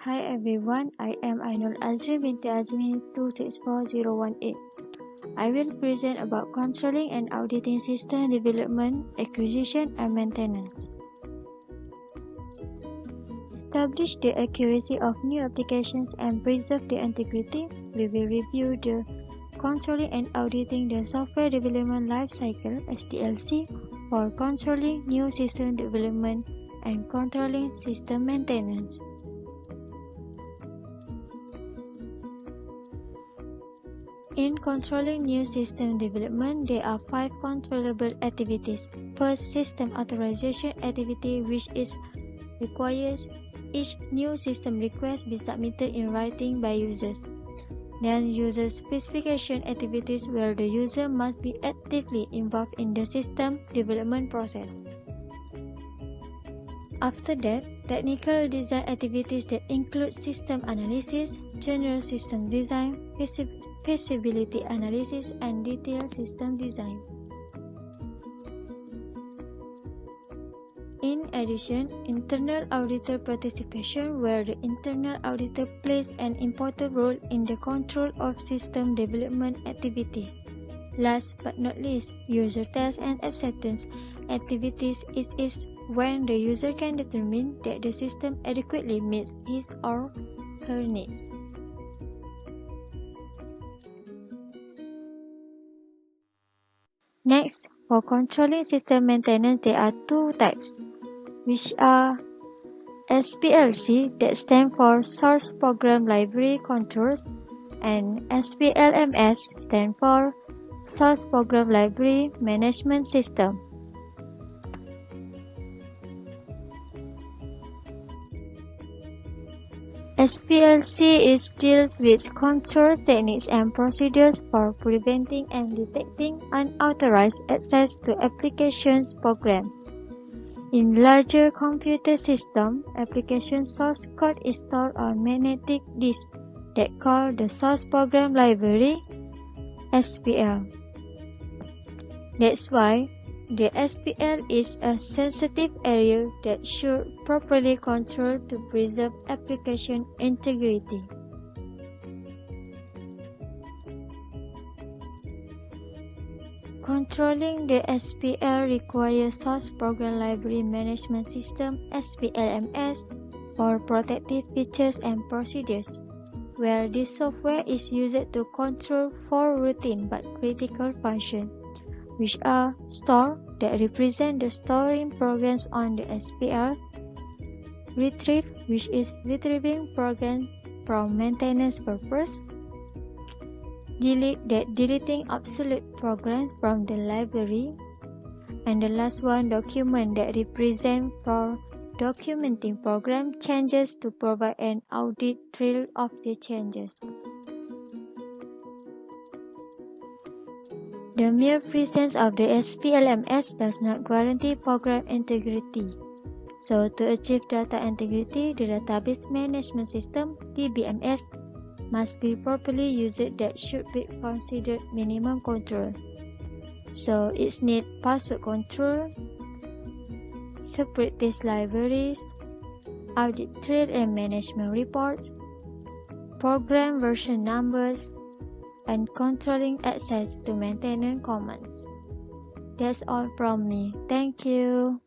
Hi everyone, I am Ainul Azreen Binti Azmi 264018. I will present about controlling and auditing system development, acquisition and maintenance. Establish the accuracy of new applications and preserve the integrity. We will review the controlling and auditing the software development life cycle (SDLC) for controlling new system development and controlling system maintenance. In controlling new system development, there are 5 controllable activities. First, system authorization activity, which requires each new system request be submitted in writing by users. Then, user specification activities, where the user must be actively involved in the system development process. After that, technical design activities that include system analysis, general system design, feasibility analysis, and detailed system design. In addition, internal auditor participation, where the internal auditor plays an important role in the control of system development activities. Last but not least, user test and acceptance activities is when the user can determine that the system adequately meets his or her needs. Next, for controlling system maintenance, there are 2 types, which are SPLC, that stands for Source Program Library Controls, and SPLMS, stands for Source Program Library Management System. SPLC deals with control techniques and procedures for preventing and detecting unauthorized access to applications programs. In larger computer systems, application source code is stored on magnetic disks that called the Source Program Library (SPL). That's why the SPL is a sensitive area that should properly control to preserve application integrity. Controlling the SPL requires Source Program Library Management System (SPLMS) for protective features and procedures, where this software is used to control 4 routine but critical functions, which are store, that represent the storing programs on the SPL, retrieve, which is retrieving programs from maintenance purpose, delete, that deleting obsolete programs from the library, and the last one, document, that represent for documenting program changes to provide an audit trail of the changes. The mere presence of the SPLMS does not guarantee program integrity. So, to achieve data integrity, the Database Management System (DBMS) must be properly used. That should be considered minimum control. So, it needs password control, separate test libraries, audit trail and management reports, program version numbers, and controlling access to maintenance commands. That's all from me. Thank you.